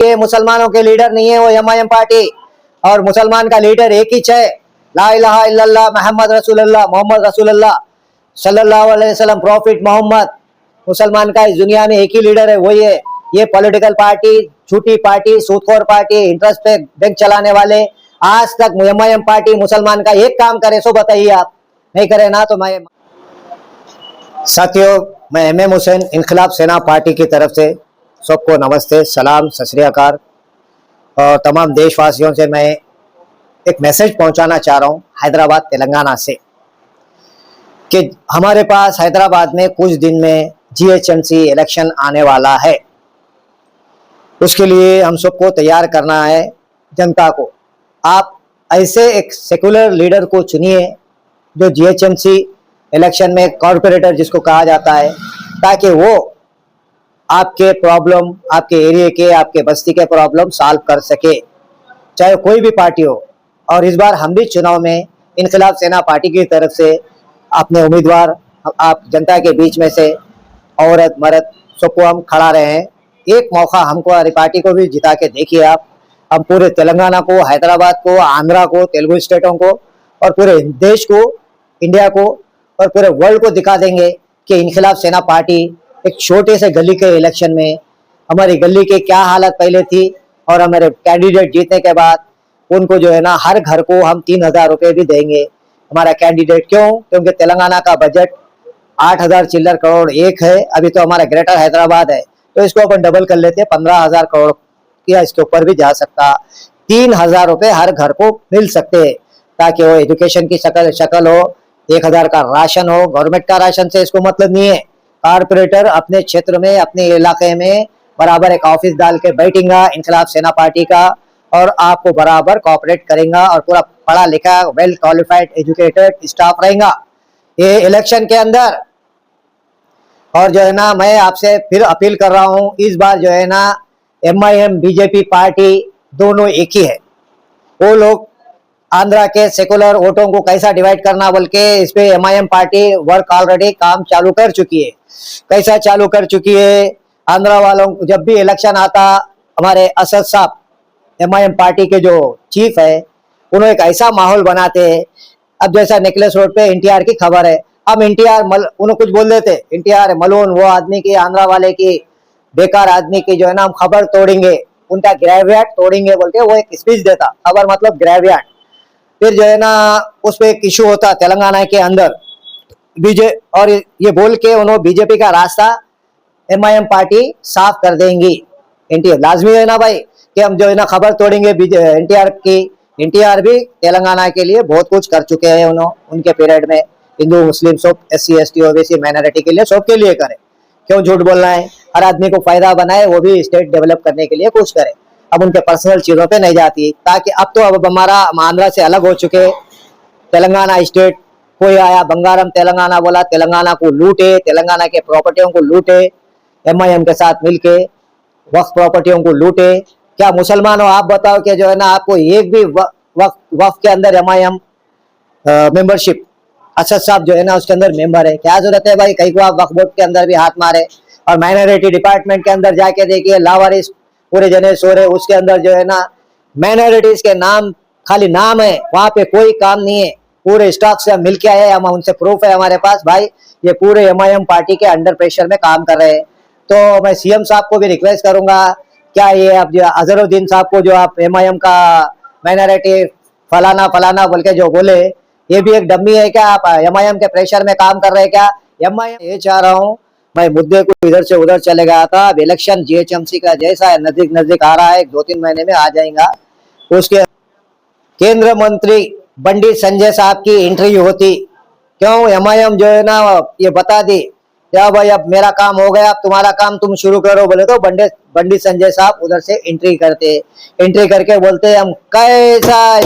ये मुसलमानों के लीडर नहीं है वो एमआईएम पार्टी। और मुसलमान का लीडर एक ही है, ला इलाहा इल्लल्लाह मोहम्मद रसूलुल्लाह सल्लल्लाहु अलैहि वसल्लम, प्रॉफिट मोहम्मद। मुसलमान का इस दुनिया में एक ही लीडर है, वही है। ये पॉलिटिकल पार्टी, झूठी पार्टी, सूदखोर पार्टी, इंटरेस्ट पे बैंक चलाने वाले, आज तक एमआईएम पार्टी मुसलमान का एक काम करे सो बताइए आप, नहीं करे ना तो मैं। साथियों, मैं एमएम हुसैन इनकलाब सेना पार्टी की तरफ से सबको नमस्ते, सलाम, सत श्री अकाल। और तमाम देशवासियों से मैं एक मैसेज पहुंचाना चाह रहा हूं हैदराबाद तेलंगाना से कि हमारे पास हैदराबाद में कुछ दिन में जीएचएमसी इलेक्शन आने वाला है। उसके लिए हम सबको तैयार करना है जनता को। आप ऐसे एक सेकुलर लीडर को चुनिए जो जीएचएमसी इलेक्शन में कॉर्पोरेटर जिसको कहा जाता है, ताकि वो आपके प्रॉब्लम, आपके एरिया के, आपके बस्ती के प्रॉब्लम सॉल्व कर सके, चाहे कोई भी पार्टी हो। और इस बार हम भी चुनाव में इनकलाब सेना पार्टी की तरफ से अपने उम्मीदवार, आप जनता के बीच में से औरत मर्द सबको हम खड़ा रहे हैं। एक मौका हमको, हमारी पार्टी को भी जिता के देखिए आप। हम पूरे तेलंगाना को, हैदराबाद को, आंध्रा को, तेलुगु स्टेटों को और पूरे देश को, इंडिया को और पूरे वर्ल्ड को दिखा देंगे कि इनकलाब सेना पार्टी एक छोटे से गली के इलेक्शन में, हमारी गली के क्या हालत पहले थी और हमारे कैंडिडेट जीतने के बाद उनको जो है ना हर घर को हम 3,000 रुपये भी देंगे। हमारा कैंडिडेट क्यों? क्योंकि तेलंगाना का बजट 8,000 चिल्लर करोड़ एक है, अभी तो हमारा ग्रेटर हैदराबाद है, तो इसको अपन डबल कर लेते हैं, 15,000 करोड़ या इसके ऊपर भी जा सकता। 3,000 रुपये हर घर को मिल सकते हैं, ताकि वो एजुकेशन की शक्ल हो, 1,000 का राशन हो। गवर्नमेंट का राशन से इसको मतलब नहीं है, कारपोरेटर अपने क्षेत्र में, अपने इलाके में बराबर एक ऑफिस डाल के बैठेगा इनकलाब सेना पार्टी का, और आपको बराबर कोऑपरेट करेगा और पूरा पढ़ा लिखा, वेल क्वालिफाइड, एजुकेटेड स्टाफ रहेगा ये इलेक्शन के अंदर। और जो है ना, मैं आपसे फिर अपील कर रहा हूँ, इस बार जो है ना एमआईएम बीजेपी पार्टी दोनों एक ही है। वो लोग आंध्रा के सेकुलर वोटों को कैसा डिवाइड करना बोल के इस पे एमआईएम पार्टी वर्क ऑलरेडी काम चालू कर चुकी है। कैसा चालू कर चुकी है? आंध्रा वालों को जब भी इलेक्शन आता, हमारे असद साहब एमआईएम पार्टी के जो चीफ है, उन्होंने एक ऐसा माहौल बनाते हैं। अब जैसा नेकलेस रोड पे एनटीआर की खबर है, हम एनटीआर उन्हें कुछ बोल देते, एनटीआर मलून वो आदमी की, आंध्रा वाले की, बेकार आदमी की जो है ना हम खबर तोड़ेंगे, उनका ग्रेवयार्ड तोड़ेंगे बोल के वो एक स्पीच देता। खबर मतलब ग्रेवयार्ड। फिर जो है ना उस पर एक इशू होता तेलंगाना के अंदर और ये बोल के उन्होंने बीजेपी का रास्ता एमआईएम पार्टी साफ कर देंगी। एनटीआर लाजमी है ना भाई कि हम जो है ना खबर तोड़ेंगे एनटीआर की। एनटीआर भी तेलंगाना के लिए बहुत कुछ कर चुके हैं उनके पीरियड में, हिंदू मुस्लिम सब, SC ST OBC माइनॉरिटी के लिए, सबके लिए करे। क्यों झूठ बोलना है? हर आदमी को फायदा बनाए, वो भी स्टेट डेवलप करने के लिए कुछ करे। अब उनके पर्सनल चीजों पे नहीं जाती, ताकि अब तो अब हमारा आंध्रा से अलग हो चुके। तेलंगाना स्टेट कोई आया बंगारम तेलंगाना बोला, तेलंगाना को लूटे, तेलंगाना के प्रॉपर्टियों को लूटे, एमआईएम के साथ मिलके वक्फ प्रॉपर्टियों को लूटे। क्या मुसलमान हो आप बताओ कि जो है ना आपको एक भी वक्फ के अंदर एमआईएम मेंबरशिप, असद साहब जो है ना उसके अंदर मेंबर है, क्या जरूरत है भाई? कहीं को आप वक्फ बोर्ड के अंदर भी हाथ मारे। और माइनॉरिटी डिपार्टमेंट के अंदर जाके देखिए, लावारिस पूरे जने सो रहे, उसके अंदर जो है ना माइनॉरिटीज के नाम, खाली नाम है, वहां पे कोई काम नहीं है। पूरे स्टॉक से हम मिल के आए, हम उनसे प्रूफ है हमारे पास भाई, ये पूरे एमआईएम पार्टी के अंडर प्रेशर में काम कर रहे हैं। तो मैं सीएम साहब को भी रिक्वेस्ट करूंगा, क्या ये अब जो अजहरुद्दीन साहब को जो आप एमआईएम का माइनॉरिटी फलाना फलाना बोल के जो बोले, ये भी एक डम्मी है क्या? आप एमआईएम के प्रेशर में काम कर रहे हैं क्या? एमआईएम ये चाह रहा हूँ, मैं मुद्दे को इधर से उधर चले गया था। अब इलेक्शन जीएचएमसी का जैसा नजदीक नजदीक आ रहा है, 2-3 महीने में आ जाएगा, उसके केंद्र मंत्री बंडी संजय साहब की एंट्री होती। क्यों? एमआईएम जो है ना ये बता दी, क्या भाई अब मेरा काम हो गया, अब तुम्हारा काम तुम शुरू करो बोले, तो बंडी संजय साहब उधर से एंट्री करते। एंट्री करके बोलते हम कैसा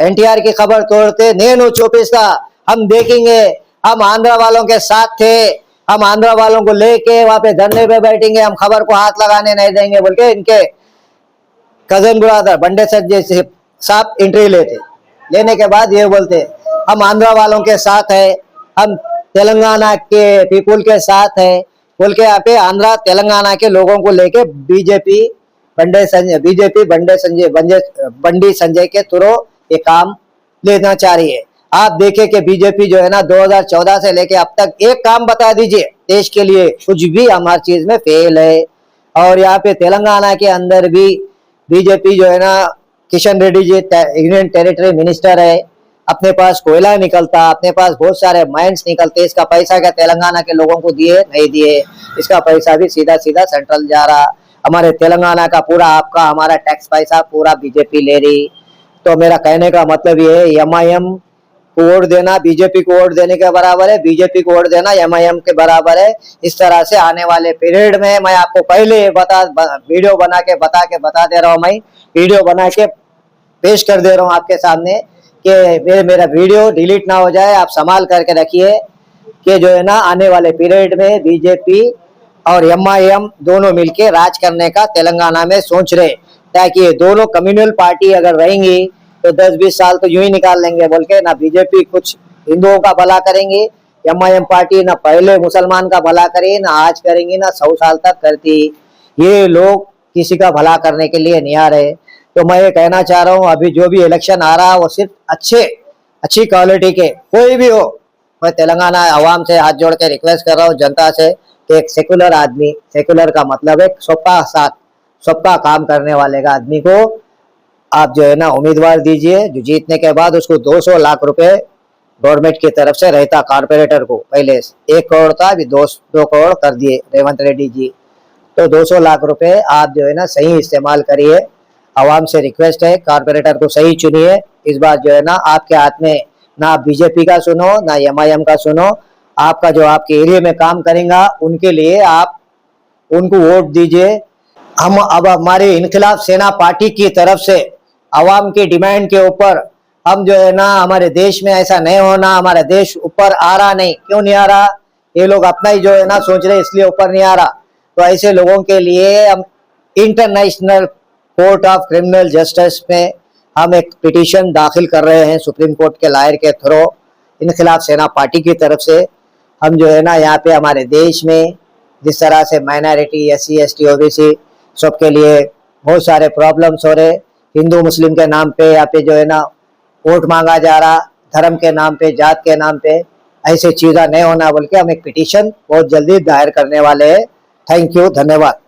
एनटीआर की खबर तोड़ते, नेनु चोपिस्ता, हम देखेंगे, हम आंध्रा वालों के साथ थे, हम आंध्रा वालों को लेके वहां पे धरने पे बैठेंगे, हम खबर को हाथ लगाने नहीं देंगे बोल के इनके कजन ब्रदर बंडे संजय साहब एंट्री लेने के बाद ये बोलते हम आंध्रा वालों के साथ है, हम तेलंगाना के पीपुल के साथ है, बोल के यहाँ पे आंध्रा तेलंगाना के लोगों को लेके बीजेपी बंडी संजय के थ्रू ये काम लेना चाह रही है। आप देखें कि बीजेपी जो है ना 2014 से लेके अब तक एक काम बता दीजिए देश के लिए, कुछ भी हमारी चीज में फेल है। और यहाँ पे तेलंगाना के अंदर भी बीजेपी जो है ना, Kishan Reddy ji union territory minister है, अपने पास कोयला निकलता, अपने पास बहुत सारे माइंस निकलते, इसका पैसा क्या तेलंगाना के लोगों को दिए नहीं दिए? इसका पैसा भी सीधा सीधा सेंट्रल जा रहा। हमारे तेलंगाना का पूरा आपका हमारा टैक्स पैसा पूरा बीजेपी ले रही। तो मेरा कहने का मतलब ये है, एमआईएम को वोट देना बीजेपी को वोट देने के बराबर है, बीजेपी को वोट देना एमआईएम के बराबर है। इस तरह से आने वाले पीरियड में मैं आपको पहले वीडियो बना के बता दे रहा हूँ, मैं वीडियो बना के पेश कर दे रहा हूँ आपके सामने कि मेरा वीडियो डिलीट ना हो जाए। आप संभाल करके रखिए कि जो है ना आने वाले पीरियड में बीजेपी और एमआईएम दोनों मिलके राज करने का तेलंगाना में सोच रहे, ताकि ये दोनों कम्युनल पार्टी अगर रहेंगी तो 10-20 साल तो यूं ही निकाल लेंगे। बोल के ना बीजेपी कुछ हिंदुओं का भला करेंगे, एमआईएम पार्टी ना पहले मुसलमान का भला करे, ना आज करेंगी, ना 100 साल तक करती। ये लोग किसी का भला करने के लिए नहीं आ रहे। तो मैं ये कहना चाह रहा हूँ, अभी जो भी इलेक्शन आ रहा है वो सिर्फ अच्छी क्वालिटी के कोई भी हो। मैं तेलंगाना आवाम से हाथ जोड़ के रिक्वेस्ट कर रहा हूँ, जनता से, कि एक सेकुलर आदमी, सेकुलर का मतलब है सबका साथ सबका काम करने वाले का आदमी को आप जो है ना उम्मीदवार दीजिए, जो जीतने के बाद उसको 200 लाख रुपए गवर्नमेंट की तरफ से रहता। कारपोरेटर को पहले 1 करोड़ था, अभी 2 करोड़ कर दिए रेवंत रेड्डी जी। तो 200 लाख रुपए आप जो है ना सही इस्तेमाल करिए। आवाम से रिक्वेस्ट है, कारपोरेटर को सही चुनिए। इस बार जो है ना आपके हाथ में, ना बीजेपी का सुनो ना एमआईएम का सुनो, आपका जो आपके एरिया में काम करेगा उनके लिए आप उनको वोट दीजिए। हम अब हमारे इनकलाब सेना पार्टी की तरफ से आवाम की डिमांड के ऊपर हम जो है ना, हमारे देश में ऐसा नहीं होना, हमारा देश ऊपर आ रहा नहीं, क्यों नहीं आ रहा? ये लोग अपना ही जो है ना सोच रहे इसलिए ऊपर नहीं आ रहा। तो ऐसे लोगों के लिए हम international court of criminal justice में हम एक पिटीशन दाखिल कर रहे हैं सुप्रीम कोर्ट के लॉयर के थ्रू। इनकलाब सेना पार्टी की तरफ से हम जो है ना यहाँ पे हमारे देश में जिस तरह से माइनॉरिटी, SC ST OBC सबके लिए बहुत सारे प्रॉब्लम्स हो रहे, हिंदू मुस्लिम के नाम पे यहाँ पे जो है ना वोट मांगा जा रहा, धर्म के नाम पे, जात के नाम पे, ऐसे चीज़ें नहीं होना बोल के हम एक पिटीशन बहुत जल्दी दायर करने वाले हैं। थैंक यू, धन्यवाद।